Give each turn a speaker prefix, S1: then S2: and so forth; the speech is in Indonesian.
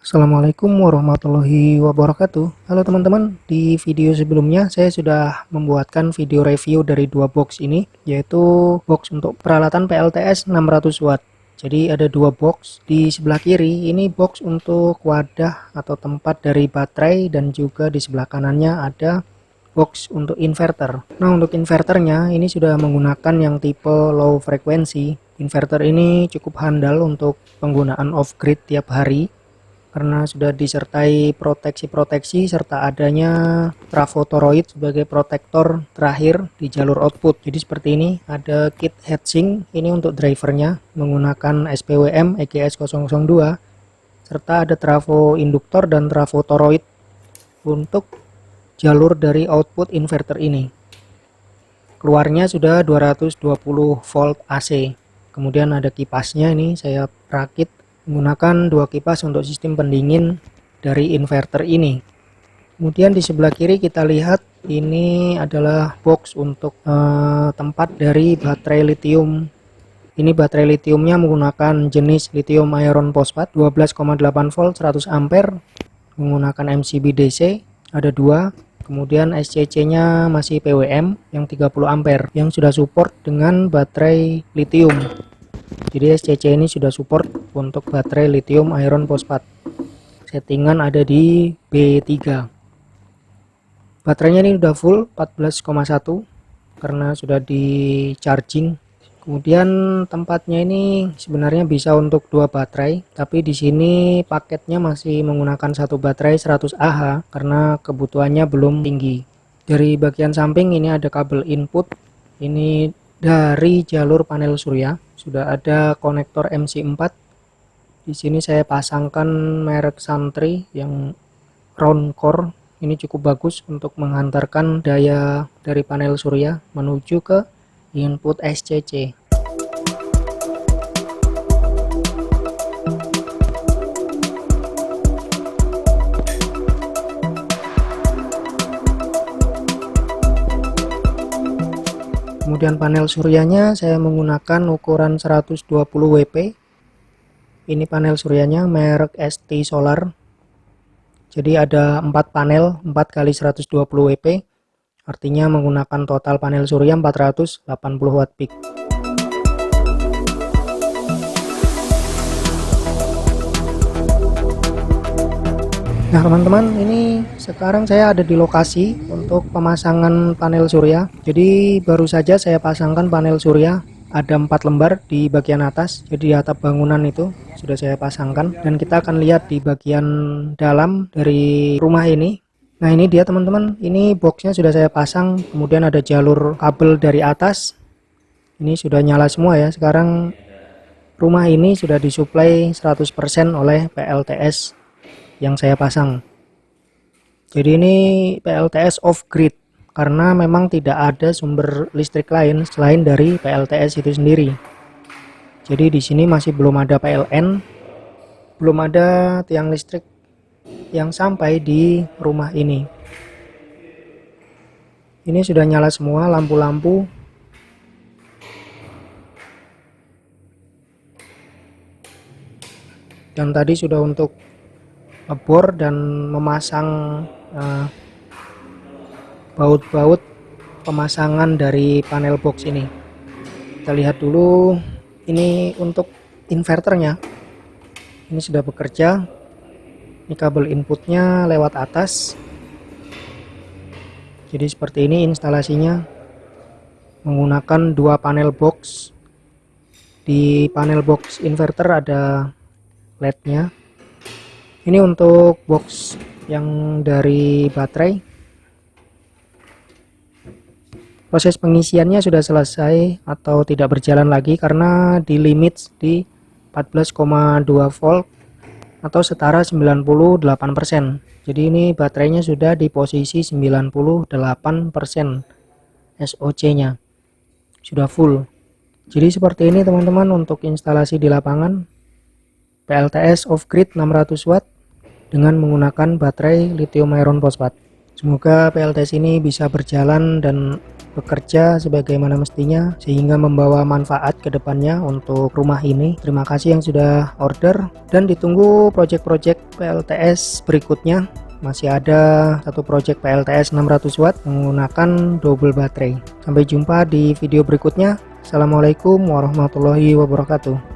S1: Assalamualaikum warahmatullahi wabarakatuh. Halo teman-teman, di video sebelumnya saya sudah membuatkan video review dari dua box ini, yaitu box untuk peralatan PLTS 600 watt. Jadi ada dua box. Di sebelah kiri ini box untuk wadah atau tempat dari baterai, dan juga di sebelah kanannya ada box untuk inverter. Nah, untuk inverternya ini sudah menggunakan yang tipe low frekuensi. Inverter ini cukup handal untuk penggunaan off grid tiap hari, karena sudah disertai proteksi-proteksi serta adanya trafo toroid sebagai protektor terakhir di jalur output. Jadi seperti ini, ada kit heatsink ini untuk drivernya menggunakan SPWM EGS 002, serta ada trafo induktor dan trafo toroid untuk jalur dari output inverter ini. Keluarnya sudah 220 volt AC. Kemudian ada kipasnya, ini saya rakit menggunakan dua kipas untuk sistem pendingin dari inverter ini. Kemudian di sebelah kiri kita lihat ini adalah box untuk tempat dari baterai lithium. Ini baterai lithiumnya menggunakan jenis lithium iron phosphate 12,8 volt 100 ampere menggunakan MCB DC, ada dua. Kemudian SCC-nya masih PWM yang 30 ampere yang sudah support dengan baterai lithium. Jadi SCC ini sudah support untuk baterai lithium iron phosphate. Settingan ada di B3. Baterainya ini sudah full 14,1 karena sudah di charging. Kemudian tempatnya ini sebenarnya bisa untuk dua baterai, tapi di sini paketnya masih menggunakan satu baterai 100 Ah karena kebutuhannya belum tinggi. Dari bagian samping ini ada kabel input. Ini dari jalur panel surya. Sudah ada konektor MC4. Di sini saya pasangkan merek Santri yang round core. Ini cukup bagus untuk menghantarkan daya dari panel surya menuju ke input SCC. Kemudian panel suryanya saya menggunakan ukuran 120 WP. Ini panel suryanya merek ST Solar. Jadi ada 4 panel 4 kali 120 WP. Artinya menggunakan total panel surya 480 watt peak. Nah teman-teman, ini sekarang saya ada di lokasi untuk pemasangan panel surya. Jadi baru saja saya pasangkan panel surya, ada 4 lembar di bagian atas. Jadi di atap bangunan itu sudah saya pasangkan, dan kita akan lihat di bagian dalam dari rumah ini. Nah ini dia teman-teman, ini boxnya sudah saya pasang. Kemudian ada jalur kabel dari atas, ini sudah nyala semua ya. Sekarang rumah ini sudah disuplai 100% oleh PLTS yang saya pasang. Jadi ini PLTS off grid karena memang tidak ada sumber listrik lain selain dari PLTS itu sendiri. Jadi di sini masih belum ada PLN, belum ada tiang listrik yang sampai di rumah ini. Ini sudah nyala semua lampu-lampu. Dan tadi sudah untuk ngebor dan memasang baut-baut pemasangan dari panel box ini. Kita lihat dulu, ini untuk inverternya. Ini sudah bekerja. Ini kabel inputnya lewat atas. Jadi seperti ini instalasinya, menggunakan dua panel box. Di panel box inverter ada LED-nya. Ini untuk box yang dari baterai. Proses pengisiannya sudah selesai atau tidak berjalan lagi karena di limit di 14,2 volt atau setara 98%. Jadi ini baterainya sudah di posisi 98%. SOC-nya sudah full. Jadi seperti ini teman-teman untuk instalasi di lapangan PLTS off grid 600 watt dengan menggunakan baterai lithium iron phosphate. Semoga PLTS ini bisa berjalan dan bekerja sebagaimana mestinya sehingga membawa manfaat ke depannya untuk rumah ini. Terima kasih yang sudah order dan ditunggu project-project PLTS berikutnya. Masih ada satu project PLTS 600 watt menggunakan double baterai. Sampai jumpa di video berikutnya. Assalamualaikum warahmatullahi wabarakatuh.